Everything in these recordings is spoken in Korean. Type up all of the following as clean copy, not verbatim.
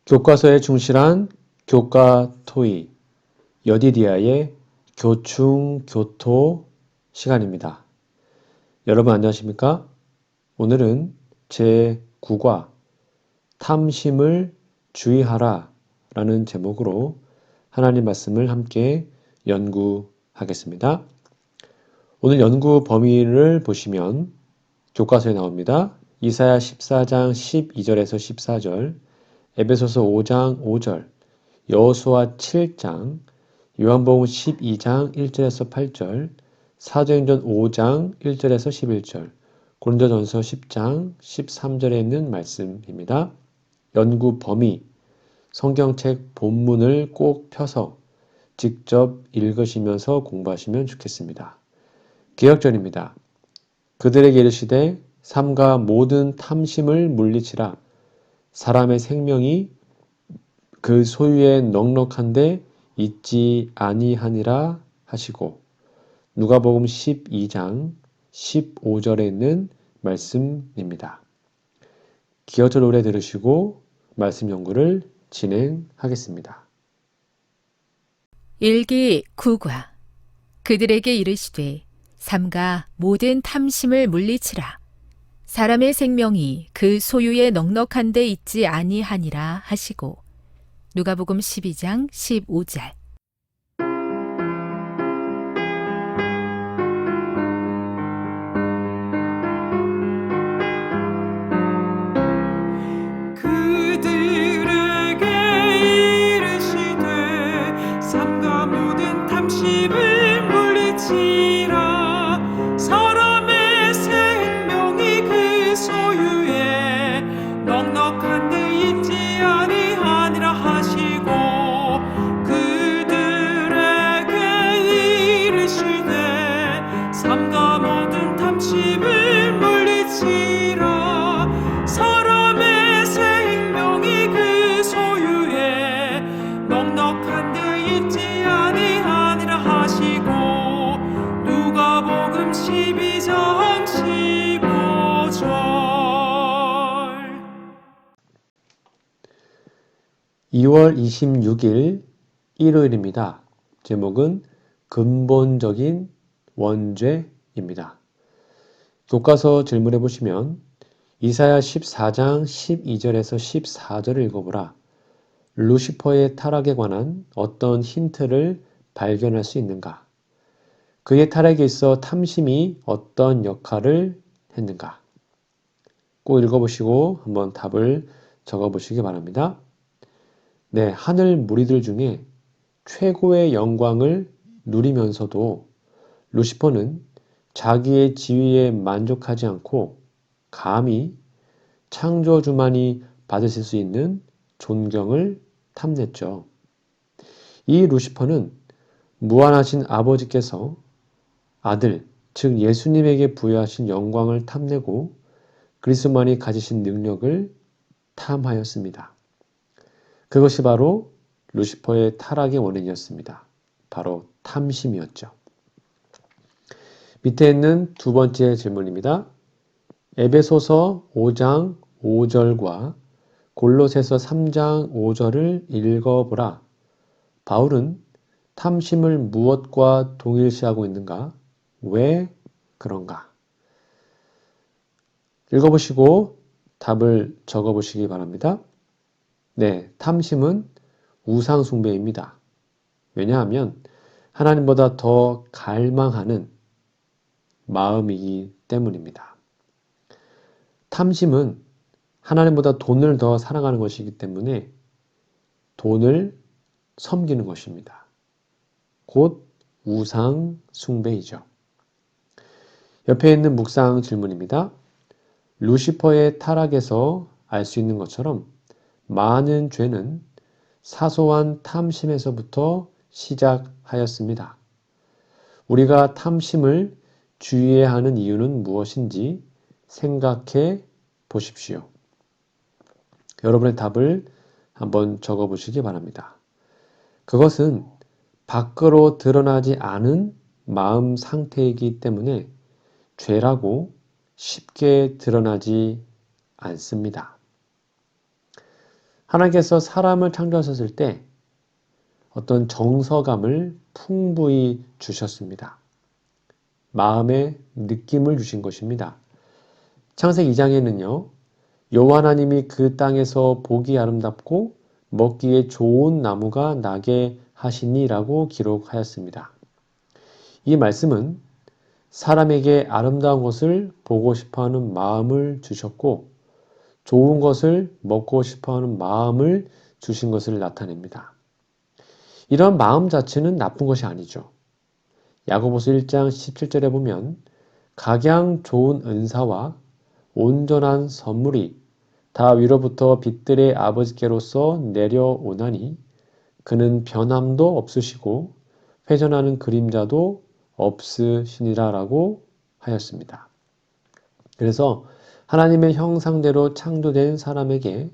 교과서에 충실한 교과 토의, 여디디아의 교충 교토 시간입니다. 여러분 안녕하십니까? 오늘은 제9과 탐심을 주의하라 라는 제목으로 하나님 말씀을 함께 연구하겠습니다. 오늘 연구 범위를 보시면 교과서에 나옵니다. 이사야 14장 12절에서 14절, 에베소서 5장 5절, 여호수아 7장, 요한복음 12장 1절에서 8절, 사도행전 5장 1절에서 11절, 고린도전서 10장 13절에 있는 말씀입니다. 연구 범위, 성경책 본문을 꼭 펴서 직접 읽으시면서 공부하시면 좋겠습니다. 개역절입니다. 그들에게 이르시되 삼가 모든 탐심을 물리치라. 사람의 생명이 그 소유에 넉넉한데 있지 아니하니라 하시고, 누가복음 12장 15절에 있는 말씀입니다. 기어절 노래 들으시고 말씀 연구를 진행하겠습니다. 일기 9과 그들에게 이르시되 삼가 모든 탐심을 물리치라. 사람의 생명이 그 소유에 넉넉한 데 있지 아니하니라 하시고, 누가복음 12장 15절. 그들에게 이르시되 삼가 모든 탐심을 물리치라. 사람의 생명이 그 소유에 넉넉한 데 있지 아니하니라 하시고, 그들에게 이르시되 삼가 모든 탐심을 물리치라. 사람의 생명이 그 소유에 넉넉한 데 있지 아니하니라 하시고, 누가복음 12장 15절. 2월 26일 일요일입니다. 제목은 근본적인 원죄입니다. 교과서 질문해 보시면 이사야 14장 12절에서 14절을 읽어보라. 루시퍼의 타락에 관한 어떤 힌트를 발견할 수 있는가? 그의 타락에 있어 탐심이 어떤 역할을 했는가? 꼭 읽어보시고 한번 답을 적어보시기 바랍니다. 네, 하늘 무리들 중에 최고의 영광을 누리면서도 루시퍼는 자기의 지위에 만족하지 않고 감히 창조주만이 받으실 수 있는 존경을 탐냈죠. 이 루시퍼는 무한하신 아버지께서 아들, 즉 예수님에게 부여하신 영광을 탐내고 그리스도만이 가지신 능력을 탐하였습니다. 그것이 바로 루시퍼의 타락의 원인이었습니다. 바로 탐심이었죠. 밑에 있는 두 번째 질문입니다. 에베소서 5장 5절과 골로새서 3장 5절을 읽어보라. 바울은 탐심을 무엇과 동일시하고 있는가? 왜 그런가? 읽어보시고 답을 적어보시기 바랍니다. 네, 탐심은 우상숭배입니다. 왜냐하면 하나님보다 더 갈망하는 마음이기 때문입니다. 탐심은 하나님보다 돈을 더 사랑하는 것이기 때문에 돈을 섬기는 것입니다. 곧 우상 숭배이죠. 옆에 있는 묵상 질문입니다. 루시퍼의 타락에서 알 수 있는 것처럼 많은 죄는 사소한 탐심에서부터 시작하였습니다. 우리가 탐심을 주의해야 하는 이유는 무엇인지 생각해 보십시오. 여러분의 답을 한번 적어보시기 바랍니다. 그것은 밖으로 드러나지 않은 마음 상태이기 때문에 죄라고 쉽게 드러나지 않습니다. 하나님께서 사람을 창조하셨을 때 어떤 정서감을 풍부히 주셨습니다. 마음의 느낌을 주신 것입니다. 창세기 2장에는요. 여호와 하나님이 그 땅에서 보기 아름답고 먹기에 좋은 나무가 나게 하시니라고 기록하였습니다. 이 말씀은 사람에게 아름다운 것을 보고 싶어하는 마음을 주셨고 좋은 것을 먹고 싶어하는 마음을 주신 것을 나타냅니다. 이런 마음 자체는 나쁜 것이 아니죠. 야고보서 1장 17절에 보면 각양 좋은 은사와 온전한 선물이 다 위로부터 빛들의 아버지께로서 내려오나니 그는 변함도 없으시고 회전하는 그림자도 없으시니라 라고 하였습니다. 그래서 하나님의 형상대로 창조된 사람에게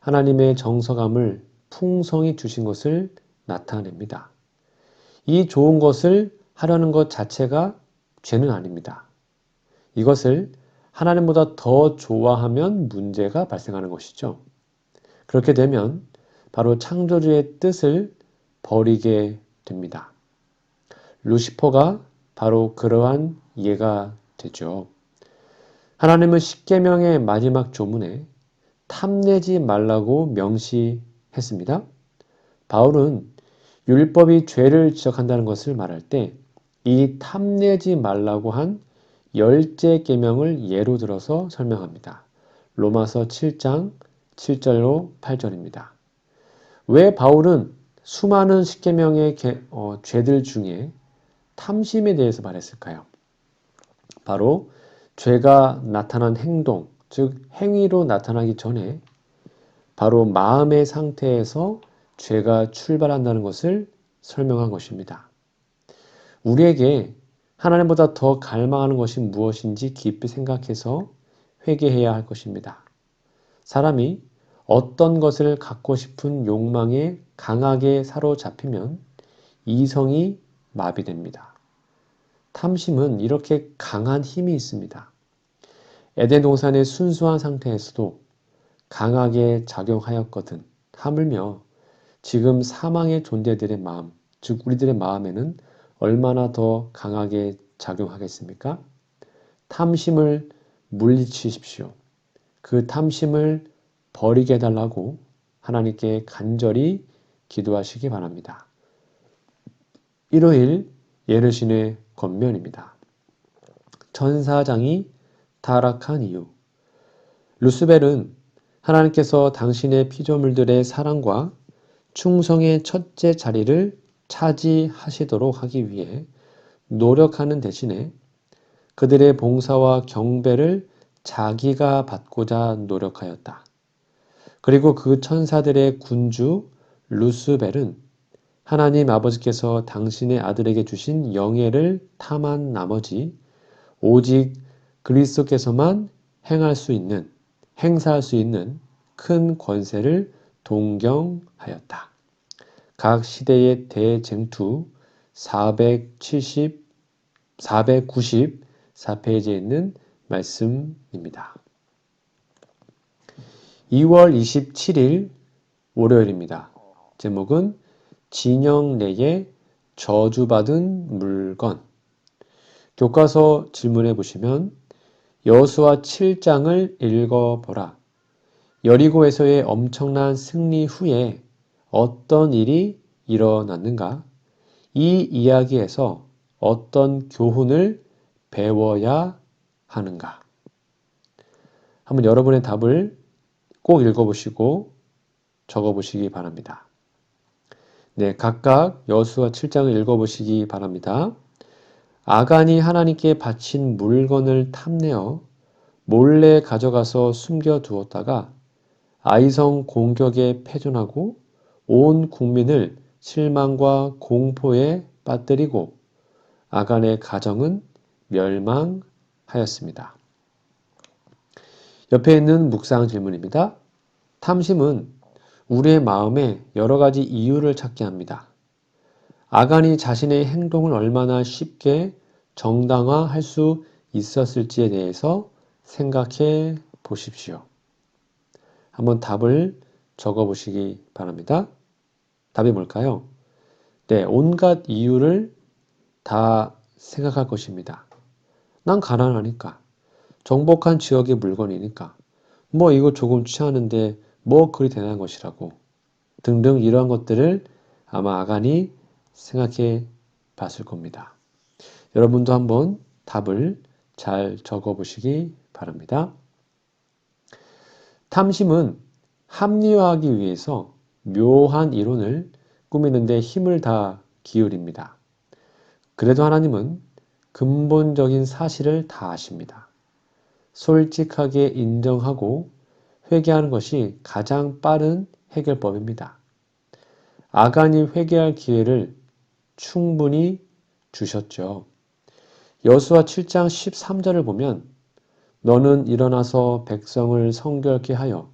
하나님의 정서감을 풍성히 주신 것을 나타냅니다. 이 좋은 것을 하려는 것 자체가 죄는 아닙니다. 이것을 하나님보다 더 좋아하면 문제가 발생하는 것이죠. 그렇게 되면 바로 창조주의 뜻을 버리게 됩니다. 루시퍼가 바로 그러한 예가 되죠. 하나님은 십계명의 마지막 조문에 탐내지 말라고 명시했습니다. 바울은 율법이 죄를 지적한다는 것을 말할 때 이 탐내지 말라고 한 10째 계명을 예로 들어서 설명합니다. 로마서 7장 7절로 8절입니다. 왜 바울은 수많은 십계명의 죄들 중에 탐심에 대해서 말했을까요? 바로 죄가 나타난 행동, 즉 행위로 나타나기 전에 바로 마음의 상태에서 죄가 출발한다는 것을 설명한 것입니다. 우리에게 하나님보다 더 갈망하는 것이 무엇인지 깊이 생각해서 회개해야 할 것입니다. 사람이 어떤 것을 갖고 싶은 욕망에 강하게 사로잡히면 이성이 마비됩니다. 탐심은 이렇게 강한 힘이 있습니다. 에덴 동산의 순수한 상태에서도 강하게 작용하였거든. 하물며 지금 사망의 존재들의 마음, 즉 우리들의 마음에는 얼마나 더 강하게 작용하겠습니까? 탐심을 물리치십시오. 그 탐심을 버리게 해달라고 하나님께 간절히 기도하시기 바랍니다. 일요일 예르신의 권면입니다. 천사장이 타락한 이유. 루스벨은 하나님께서 당신의 피조물들의 사랑과 충성의 첫째 자리를 차지하시도록 하기 위해 노력하는 대신에 그들의 봉사와 경배를 자기가 받고자 노력하였다. 그리고 그 천사들의 군주 루스벨은 하나님 아버지께서 당신의 아들에게 주신 영예를 탐한 나머지 오직 그리스도께서만 행사할 수 있는 큰 권세를 동경하였다. 각 시대의 대쟁투 494페이지에 있는 말씀입니다. 2월 27일 월요일입니다. 제목은 진영 내에 저주받은 물건. 교과서 질문해 보시면 여호수아 7장을 읽어보라. 여리고에서의 엄청난 승리 후에 어떤 일이 일어났는가? 이 이야기에서 어떤 교훈을 배워야 하는가? 한번 여러분의 답을 꼭 읽어보시고 적어보시기 바랍니다. 네, 각각 여호수아 7장을 읽어보시기 바랍니다. 아간이 하나님께 바친 물건을 탐내어 몰래 가져가서 숨겨두었다가 아이성 공격에 패전하고 온 국민을 실망과 공포에 빠뜨리고 아간의 가정은 멸망하였습니다. 옆에 있는 묵상 질문입니다. 탐심은 우리의 마음에 여러 가지 이유를 찾게 합니다. 아간이 자신의 행동을 얼마나 쉽게 정당화할 수 있었을지에 대해서 생각해 보십시오. 한번 답을 적어보시기 바랍니다. 답이 뭘까요? 네, 온갖 이유를 다 생각할 것입니다. 난 가난하니까, 정복한 지역의 물건이니까, 뭐 이거 조금 취하는데 뭐 그리 대단한 것이라고 등등 이러한 것들을 아마 아간이 생각해 봤을 겁니다. 여러분도 한번 답을 잘 적어보시기 바랍니다. 탐심은 합리화하기 위해서 묘한 이론을 꾸미는데 힘을 다 기울입니다. 그래도 하나님은 근본적인 사실을 다 아십니다. 솔직하게 인정하고 회개하는 것이 가장 빠른 해결법입니다. 아간이 회개할 기회를 충분히 주셨죠. 여수와 7장 13절을 보면 너는 일어나서 백성을 성결케 하여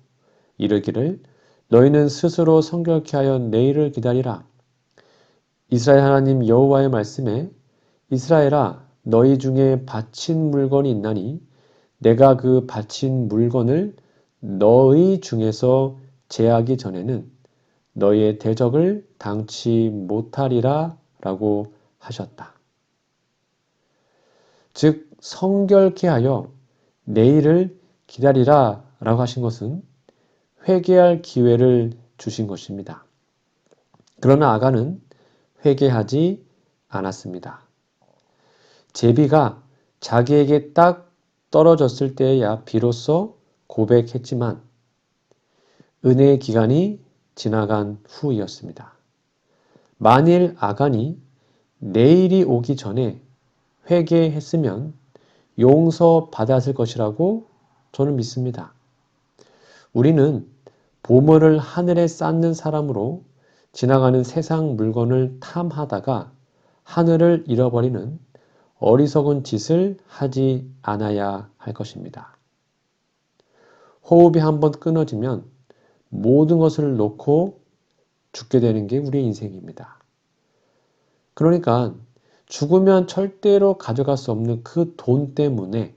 이르기를 너희는 스스로 성결케 하여 내일을 기다리라. 이스라엘 하나님 여호와의 말씀에 이스라엘아 너희 중에 바친 물건이 있나니 내가 그 바친 물건을 너희 중에서 제하기 전에는 너희의 대적을 당치 못하리라 라고 하셨다. 즉 성결케 하여 내일을 기다리라 라고 하신 것은 회개할 기회를 주신 것입니다. 그러나 아간은 회개하지 않았습니다. 제비가 자기에게 딱 떨어졌을 때에야 비로소 고백했지만 은혜의 기간이 지나간 후이었습니다. 만일 아간이 내일이 오기 전에 회개했으면 용서받았을 것이라고 저는 믿습니다. 우리는 보물을 하늘에 쌓는 사람으로 지나가는 세상 물건을 탐하다가 하늘을 잃어버리는 어리석은 짓을 하지 않아야 할 것입니다. 호흡이 한번 끊어지면 모든 것을 놓고 죽게 되는 게 우리의 인생입니다. 그러니까 죽으면 절대로 가져갈 수 없는 그 돈 때문에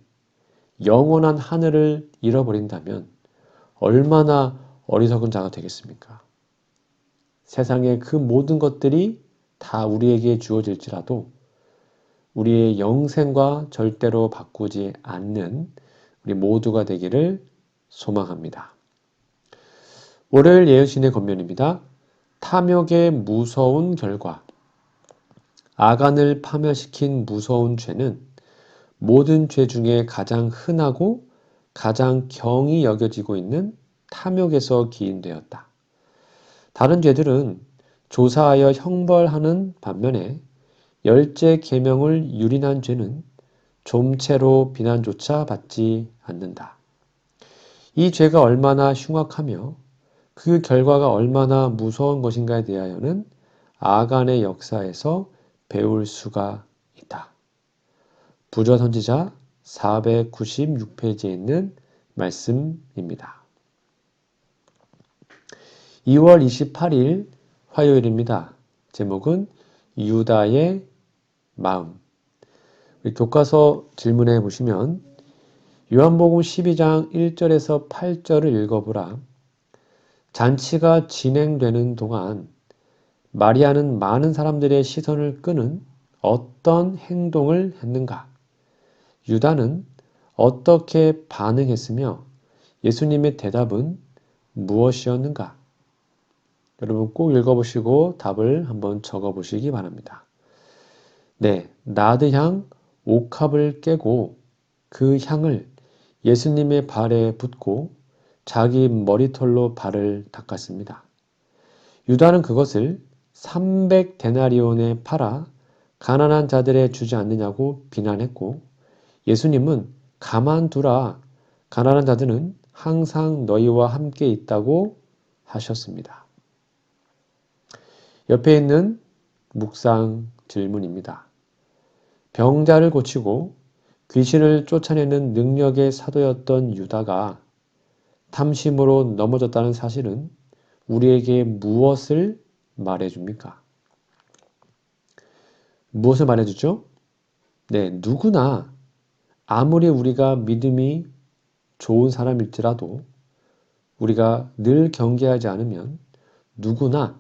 영원한 하늘을 잃어버린다면 얼마나 어리석은 자가 되겠습니까? 세상의 그 모든 것들이 다 우리에게 주어질지라도 우리의 영생과 절대로 바꾸지 않는 우리 모두가 되기를 소망합니다. 월요일 예언신의 권면입니다. 탐욕의 무서운 결과. 아간을 파멸시킨 무서운 죄는 모든 죄 중에 가장 흔하고 가장 경히 여겨지고 있는 탐욕에서 기인되었다. 다른 죄들은 조사하여 형벌하는 반면에 열째 계명을 유린한 죄는 좀채로 비난조차 받지 않는다. 이 죄가 얼마나 흉악하며 그 결과가 얼마나 무서운 것인가에 대하여는 아간의 역사에서 배울 수가 있다. 부조 선지자 496페이지에 있는 말씀입니다. 2월 28일 화요일입니다. 제목은 유다의 마음. 우리 교과서 질문해 보시면 요한복음 12장 1절에서 8절을 읽어보라. 잔치가 진행되는 동안 마리아는 많은 사람들의 시선을 끄는 어떤 행동을 했는가? 유다는 어떻게 반응했으며 예수님의 대답은 무엇이었는가? 여러분 꼭 읽어보시고 답을 한번 적어보시기 바랍니다. 네, 나드향 옥합을 깨고 그 향을 예수님의 발에 붓고 자기 머리털로 발을 닦았습니다. 유다는 그것을 300데나리온에 팔아 가난한 자들에 주지 않느냐고 비난했고 예수님은 가만두라. 가난한 자들은 항상 너희와 함께 있다고 하셨습니다. 옆에 있는 묵상 질문입니다. 병자를 고치고 귀신을 쫓아내는 능력의 사도였던 유다가 탐심으로 넘어졌다는 사실은 우리에게 무엇을 말해줍니까? 무엇을 말해주죠? 네, 누구나 아무리 우리가 믿음이 좋은 사람일지라도 우리가 늘 경계하지 않으면 누구나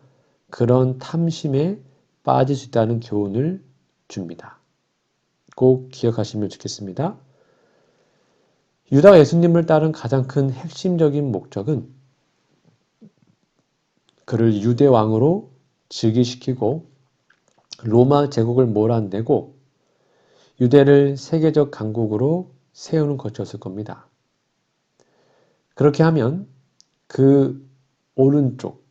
그런 탐심에 빠질 수 있다는 교훈을 줍니다. 꼭 기억하시면 좋겠습니다. 유다가 예수님을 따른 가장 큰 핵심적인 목적은 그를 유대 왕으로 즉위시키고 로마 제국을 몰아내고 유대를 세계적 강국으로 세우는 것이었을 겁니다. 그렇게 하면 그 오른쪽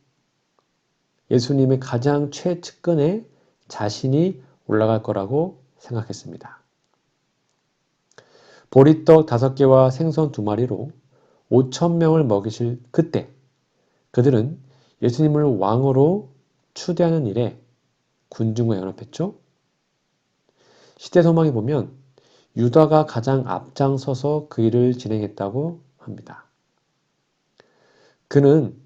예수님의 가장 최측근에 자신이 올라갈 거라고 생각했습니다. 보리떡 5개와 생선 2마리로 5,000명을 먹이실 그때 그들은 예수님을 왕으로 추대하는 일에 군중과 연합했죠. 시대 소망에 보면 유다가 가장 앞장서서 그 일을 진행했다고 합니다. 그는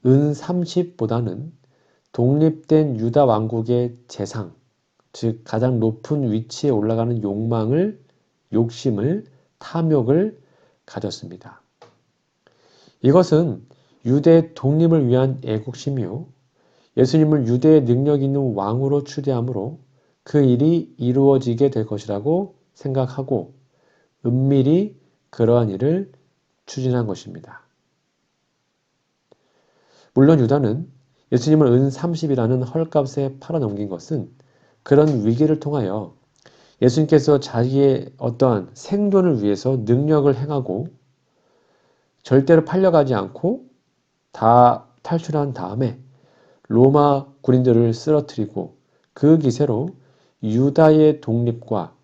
은 30보다는 독립된 유다 왕국의 재상, 즉 가장 높은 위치에 올라가는 욕심을, 탐욕을 가졌습니다. 이것은 유대 독립을 위한 애국심이요. 예수님을 유대의 능력 있는 왕으로 추대함으로 그 일이 이루어지게 될 것이라고 생각하고 은밀히 그러한 일을 추진한 것입니다. 물론 유다는 예수님을 은 30이라는 헐값에 팔아넘긴 것은 그런 위기를 통하여 예수님께서 자기의 어떠한 생존을 위해서 능력을 행하고 절대로 팔려가지 않고 다 탈출한 다음에 로마 군인들을 쓰러뜨리고 그 기세로 유다의 독립과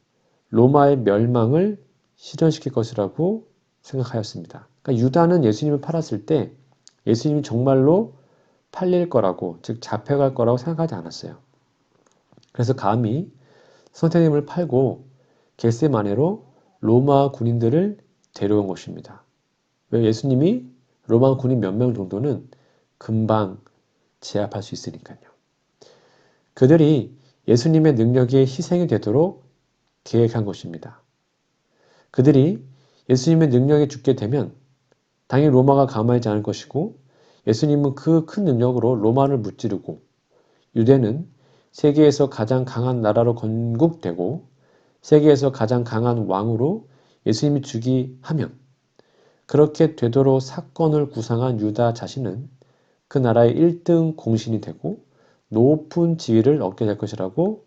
로마의 멸망을 실현시킬 것이라고 생각하였습니다. 그러니까 유다는 예수님을 팔았을 때 예수님이 정말로 팔릴 거라고, 즉 잡혀갈 거라고 생각하지 않았어요. 그래서 감히 선생님을 팔고 겟세마네로 로마 군인들을 데려온 것입니다. 왜? 예수님이 로마 군인 몇 명 정도는 금방 제압할 수 있으니까요. 그들이 예수님의 능력이 희생이 되도록 계획한 것입니다. 그들이 예수님의 능력에 죽게 되면 당연히 로마가 가만히 있지 않을 것이고 예수님은 그 큰 능력으로 로마를 무찌르고 유대는 세계에서 가장 강한 나라로 건국되고 세계에서 가장 강한 왕으로 예수님이 즉위하면 그렇게 되도록 사건을 구상한 유다 자신은 그 나라의 1등 공신이 되고 높은 지위를 얻게 될 것이라고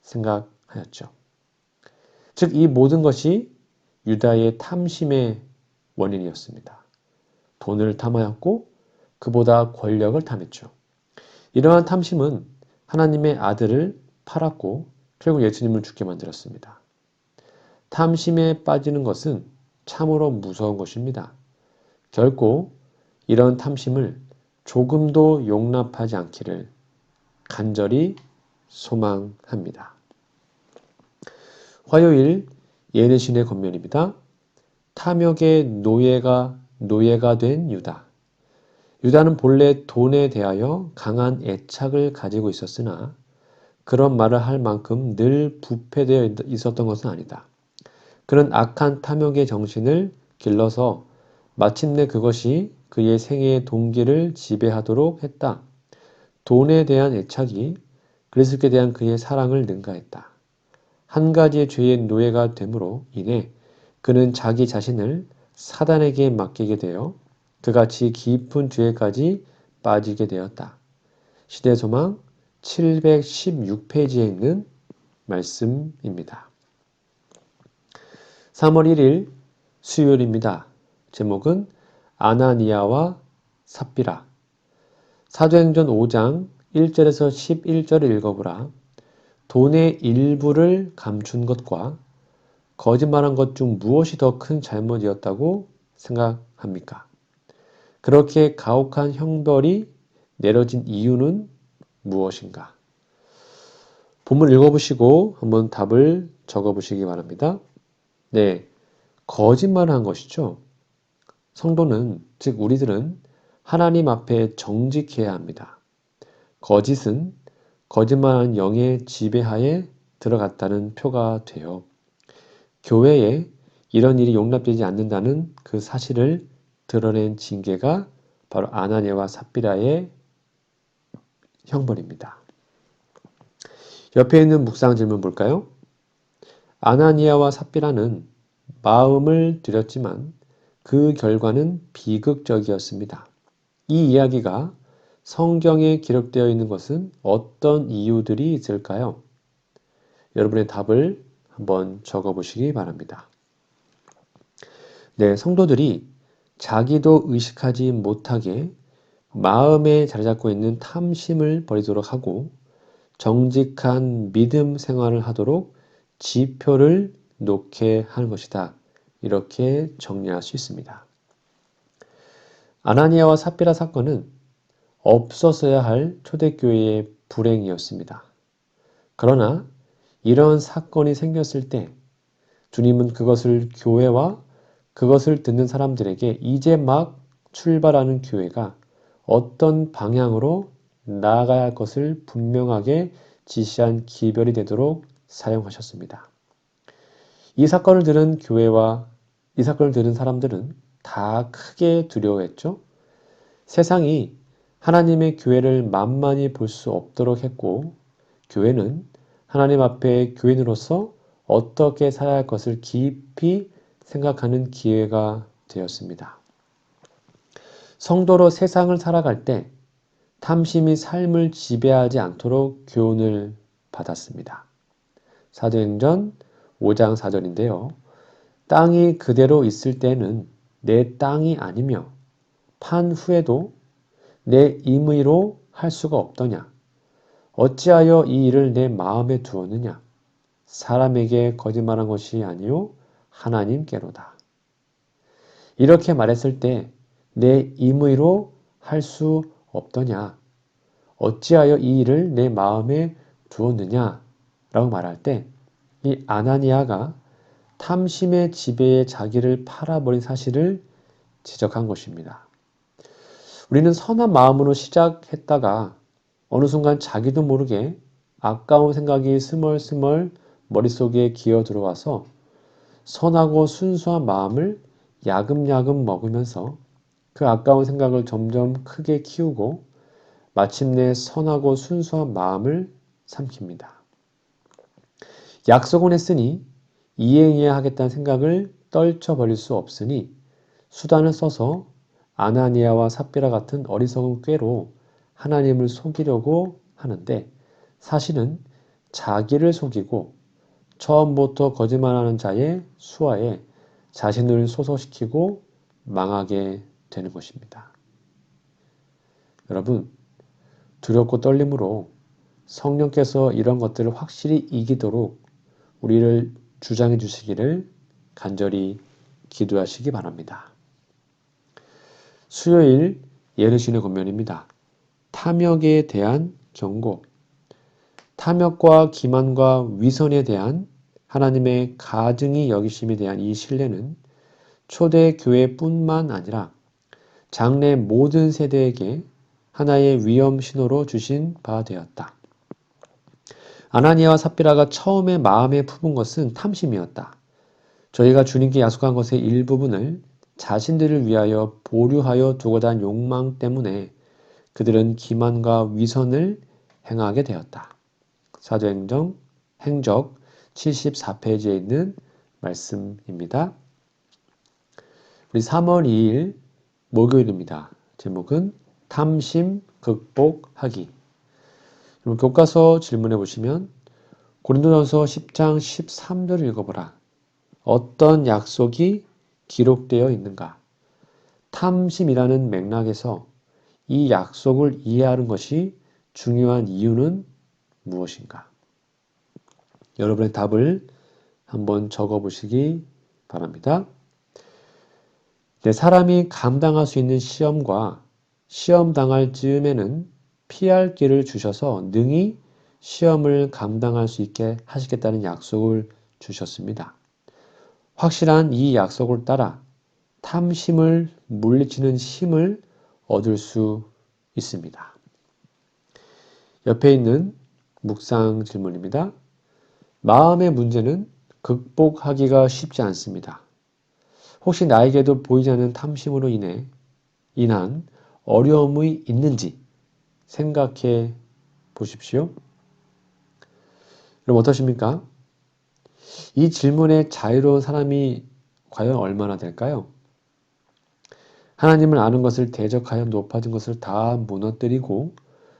생각하였죠. 즉, 이 모든 것이 유다의 탐심의 원인이었습니다. 돈을 탐하였고 그보다 권력을 탐했죠. 이러한 탐심은 하나님의 아들을 팔았고 결국 예수님을 죽게 만들었습니다. 탐심에 빠지는 것은 참으로 무서운 것입니다. 결코 이런 탐심을 조금도 용납하지 않기를 간절히 소망합니다. 화요일 예내신의 권면입니다. 탐욕의 노예가 된 유다. 유다는 본래 돈에 대하여 강한 애착을 가지고 있었으나 그런 말을 할 만큼 늘 부패되어 있었던 것은 아니다. 그는 악한 탐욕의 정신을 길러서 마침내 그것이 그의 생애의 동기를 지배하도록 했다. 돈에 대한 애착이 그리스도께 대한 그의 사랑을 능가했다. 한 가지의 죄의 노예가 됨으로 인해 그는 자기 자신을 사단에게 맡기게 되어 그같이 깊은 죄까지 빠지게 되었다. 시대소망 716페이지에 있는 말씀입니다. 3월 1일 수요일입니다. 제목은 아나니아와 삽비라. 사도행전 5장 1절에서 11절을 읽어보라. 돈의 일부를 감춘 것과 거짓말한 것 중 무엇이 더 큰 잘못이었다고 생각합니까? 그렇게 가혹한 형벌이 내려진 이유는 무엇인가? 본문 읽어보시고 한번 답을 적어보시기 바랍니다. 네, 거짓말한 것이죠. 성도는, 즉 우리들은 하나님 앞에 정직해야 합니다. 거짓은 거짓말하는 영의 지배하에 들어갔다는 표가 돼요. 교회에 이런 일이 용납되지 않는다는 그 사실을 드러낸 징계가 바로 아나니아와 삽비라의 형벌입니다. 옆에 있는 묵상 질문 볼까요? 아나니아와 삽비라는 마음을 들였지만 그 결과는 비극적이었습니다. 이 이야기가 성경에 기록되어 있는 것은 어떤 이유들이 있을까요? 여러분의 답을 한번 적어 보시기 바랍니다. 네, 성도들이 자기도 의식하지 못하게 마음에 자리 잡고 있는 탐심을 버리도록 하고 정직한 믿음 생활을 하도록 지표를 놓게 하는 것이다. 이렇게 정리할 수 있습니다. 아나니아와 삽비라 사건은 없었어야 할 초대교회의 불행이었습니다. 그러나 이런 사건이 생겼을 때 주님은 그것을 교회와 그것을 듣는 사람들에게 이제 막 출발하는 교회가 어떤 방향으로 나아가야 할 것을 분명하게 지시한 기별이 되도록 사용하셨습니다. 이 사건을 들은 교회와 이 사건을 들은 사람들은 다 크게 두려워했죠. 세상이 하나님의 교회를 만만히 볼 수 없도록 했고, 교회는 하나님 앞에 교인으로서 어떻게 살아야 할 것을 깊이 생각하는 기회가 되었습니다. 성도로 세상을 살아갈 때 탐심이 삶을 지배하지 않도록 교훈을 받았습니다. 사도행전 5장 4절인데요. 땅이 그대로 있을 때는 내 땅이 아니며 판 후에도 내 임의로 할 수가 없더냐. 어찌하여 이 일을 내 마음에 두었느냐. 사람에게 거짓말한 것이 아니요 하나님께로다. 이렇게 말했을 때 내 임의로 할 수 없더냐. 어찌하여 이 일을 내 마음에 두었느냐 라고 말할 때 이 아나니아가 탐심의 지배에 자기를 팔아버린 사실을 지적한 것입니다. 우리는 선한 마음으로 시작했다가 어느 순간 자기도 모르게 아까운 생각이 스멀스멀 머릿속에 기어 들어와서 선하고 순수한 마음을 야금야금 먹으면서 그 아까운 생각을 점점 크게 키우고 마침내 선하고 순수한 마음을 삼킵니다. 약속은 했으니 이행해야 하겠다는 생각을 떨쳐버릴 수 없으니 수단을 써서 아나니아와 삽비라 같은 어리석은 꾀로 하나님을 속이려고 하는데 사실은 자기를 속이고 처음부터 거짓말하는 자의 수하에 자신을 소속시키고 망하게 되는 것입니다. 여러분, 두렵고 떨림으로 성령께서 이런 것들을 확실히 이기도록 우리를 주장해 주시기를 간절히 기도하시기 바랍니다. 수요일 예르신의 권면입니다. 탐욕에 대한 경고. 탐욕과 기만과 위선에 대한 하나님의 가증히 여기심에 대한 이 신뢰는 초대교회뿐만 아니라 장래 모든 세대에게 하나의 위험 신호로 주신 바 되었다. 아나니아와 삽비라가 처음에 마음에 품은 것은 탐심이었다. 저희가 주님께 약속한 것의 일부분을 자신들을 위하여 보류하여 두고자 한 욕망 때문에 그들은 기만과 위선을 행하게 되었다. 사도행전 행적 74페이지에 있는 말씀입니다. 우리 3월 2일 목요일입니다. 제목은 탐심 극복하기. 교과서 질문해 보시면 고린도전서 10장 13절을 읽어보라. 어떤 약속이 기록되어 있는가? 탐심이라는 맥락에서 이 약속을 이해하는 것이 중요한 이유는 무엇인가? 여러분의 답을 한번 적어 보시기 바랍니다. 네, 사람이 감당할 수 있는 시험과 시험 당할 즈음에는 피할 길을 주셔서 능히 시험을 감당할 수 있게 하시겠다는 약속을 주셨습니다. 확실한 이 약속을 따라 탐심을 물리치는 힘을 얻을 수 있습니다. 옆에 있는 묵상 질문입니다. 마음의 문제는 극복하기가 쉽지 않습니다. 혹시 나에게도 보이지 않는 탐심으로 인한 어려움이 있는지 생각해 보십시오. 그럼 어떠십니까? 이 질문에 자유로운 사람이 과연 얼마나 될까요? 하나님을 아는 것을 대적하여 높아진 것을 다 무너뜨리고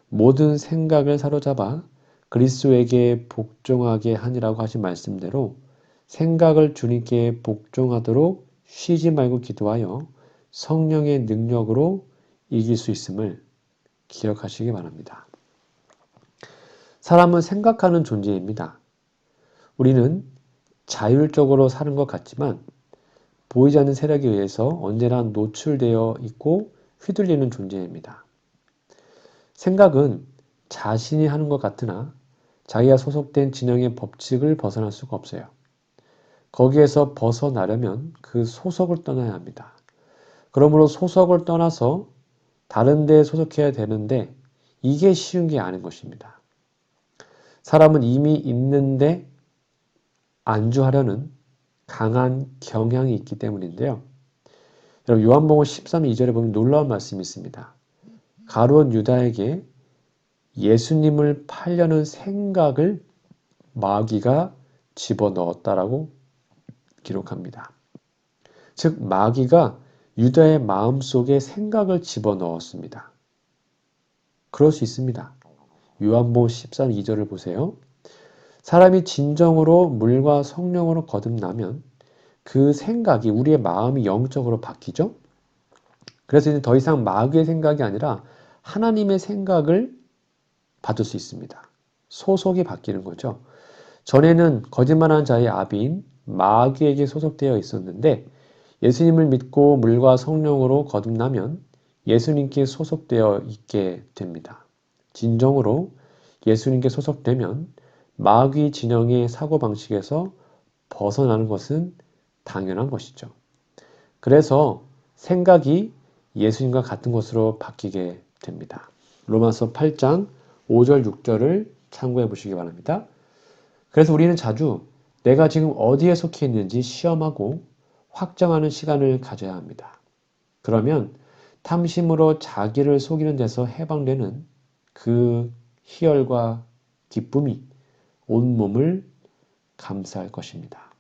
모든 생각을 사로잡아 그리스도에게 복종하게 하니라고 하신 말씀대로 생각을 주님께 복종하도록 쉬지 말고 기도하여 성령의 능력으로 이길 수 있음을 기억하시기 바랍니다. 사람은 생각하는 존재입니다. 우리는 자율적으로 사는 것 같지만 보이지 않는 세력에 의해서 언제나 노출되어 있고 휘둘리는 존재입니다. 생각은 자신이 하는 것 같으나 자기가 소속된 진영의 법칙을 벗어날 수가 없어요. 거기에서 벗어나려면 그 소속을 떠나야 합니다. 그러므로 소속을 떠나서 다른 데에 소속해야 되는데 이게 쉬운 게 아닌 것입니다. 사람은 이미 있는데 안주하려는 강한 경향이 있기 때문인데요. 여러분 요한복음 13, 2절에 보면 놀라운 말씀이 있습니다. 가룟 유다에게 예수님을 팔려는 생각을 마귀가 집어넣었다라고 기록합니다. 즉 마귀가 유다의 마음속에 생각을 집어넣었습니다. 그럴 수 있습니다. 요한복음 13, 2절을 보세요. 사람이 진정으로 물과 성령으로 거듭나면 그 생각이 우리의 마음이 영적으로 바뀌죠. 그래서 이제 더 이상 마귀의 생각이 아니라 하나님의 생각을 받을 수 있습니다. 소속이 바뀌는 거죠. 전에는 거짓말하는 자의 아비인 마귀에게 소속되어 있었는데 예수님을 믿고 물과 성령으로 거듭나면 예수님께 소속되어 있게 됩니다. 진정으로 예수님께 소속되면 마귀 진영의 사고방식에서 벗어나는 것은 당연한 것이죠. 그래서 생각이 예수님과 같은 것으로 바뀌게 됩니다. 로마서 8장 5절 6절을 참고해 보시기 바랍니다. 그래서 우리는 자주 내가 지금 어디에 속해 있는지 시험하고 확정하는 시간을 가져야 합니다. 그러면 탐심으로 자기를 속이는 데서 해방되는 그 희열과 기쁨이 온몸을 감싸할 것입니다.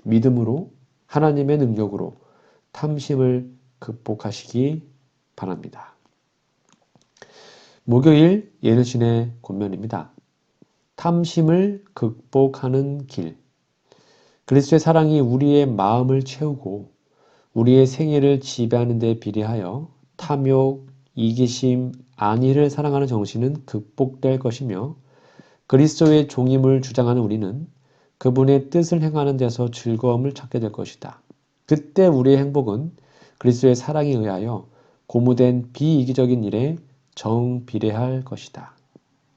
믿음으로 하나님의 능력으로 탐심을 극복하시기 바랍니다. 목요일 예능신의 권면입니다. 탐심을 극복하는 길. 그리스도의 사랑이 우리의 마음을 채우고 우리의 생애를 지배하는 데 비례하여 탐욕, 이기심, 안위를 사랑하는 정신은 극복될 것이며 그리스도의 종임을 주장하는 우리는 그분의 뜻을 행하는 데서 즐거움을 찾게 될 것이다. 그때 우리의 행복은 그리스도의 사랑에 의하여 고무된 비이기적인 일에 정비례할 것이다.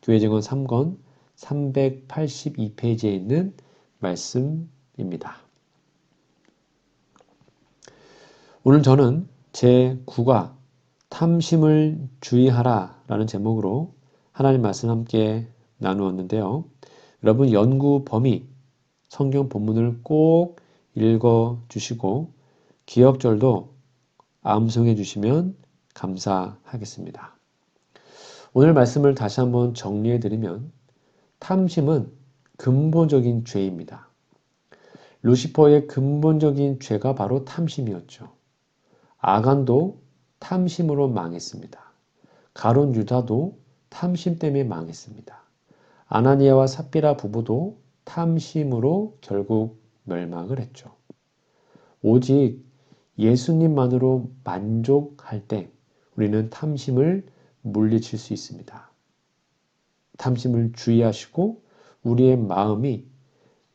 교회증언 3권 382페이지에 있는 말씀입니다. 오늘 저는 제9과 탐심을 주의하라 라는 제목으로 하나님 말씀 함께 나누었는데요. 여러분 연구 범위 성경 본문을 꼭 읽어 주시고 기억절도 암송해 주시면 감사하겠습니다. 오늘 말씀을 다시 한번 정리해 드리면 탐심은 근본적인 죄입니다. 루시퍼의 근본적인 죄가 바로 탐심이었죠. 아간도 탐심으로 망했습니다. 가룟 유다도 탐심 때문에 망했습니다. 아나니아와 삽비라 부부도 탐심으로 결국 멸망을 했죠. 오직 예수님만으로 만족할 때 우리는 탐심을 물리칠 수 있습니다. 탐심을 주의하시고 우리의 마음이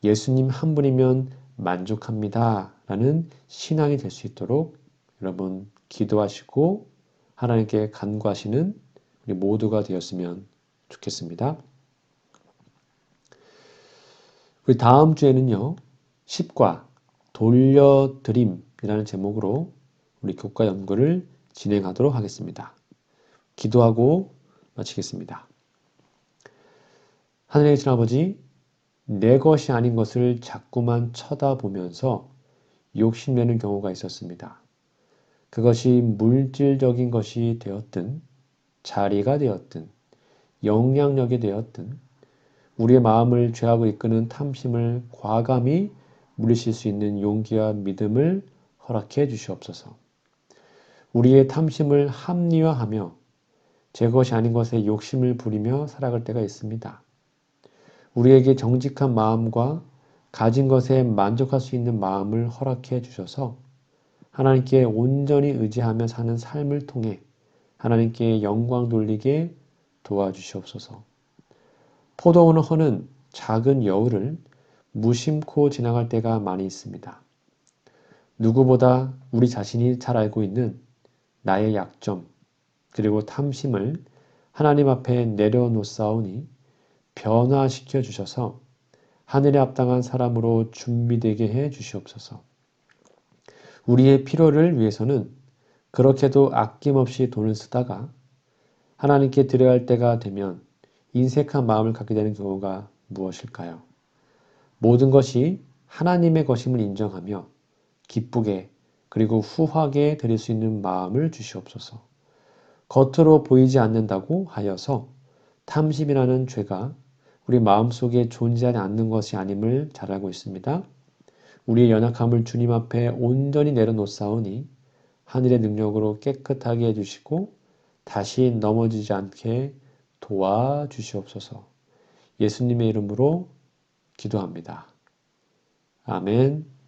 예수님 한 분이면 만족합니다 라는 신앙이 될 수 있도록 여러분 기도하시고 하나님께 간구하시는 우리 모두가 되었으면 좋겠습니다. 우리 다음 주에는요. 10과 돌려드림이라는 제목으로 우리 교과 연구를 진행하도록 하겠습니다. 기도하고 마치겠습니다. 하늘에 계신 아버지, 내 것이 아닌 것을 자꾸만 쳐다보면서 욕심내는 경우가 있었습니다. 그것이 물질적인 것이 되었든, 자리가 되었든, 영향력이 되었든, 우리의 마음을 죄악으로 이끄는 탐심을 과감히 물리칠 수 있는 용기와 믿음을 허락해 주시옵소서. 우리의 탐심을 합리화하며 제 것이 아닌 것에 욕심을 부리며 살아갈 때가 있습니다. 우리에게 정직한 마음과 가진 것에 만족할 수 있는 마음을 허락해 주셔서 하나님께 온전히 의지하며 사는 삶을 통해 하나님께 영광 돌리게 도와주시옵소서. 포도원을 허는 작은 여우를 무심코 지나갈 때가 많이 있습니다. 누구보다 우리 자신이 잘 알고 있는 나의 약점, 그리고 탐심을 하나님 앞에 내려놓사오니 변화시켜 주셔서 하늘에 합당한 사람으로 준비되게 해 주시옵소서. 우리의 필요를 위해서는 그렇게도 아낌없이 돈을 쓰다가 하나님께 드려야 할 때가 되면 인색한 마음을 갖게 되는 경우가 무엇일까요? 모든 것이 하나님의 것임을 인정하며 기쁘게 그리고 후하게 드릴 수 있는 마음을 주시옵소서. 겉으로 보이지 않는다고 하여서 탐심이라는 죄가 우리 마음속에 존재하지 않는 것이 아님을 잘 알고 있습니다. 우리의 연약함을 주님 앞에 온전히 내려놓사오니 하늘의 능력으로 깨끗하게 해주시고 다시 넘어지지 않게 도와주시옵소서. 예수님의 이름으로 기도합니다. 아멘.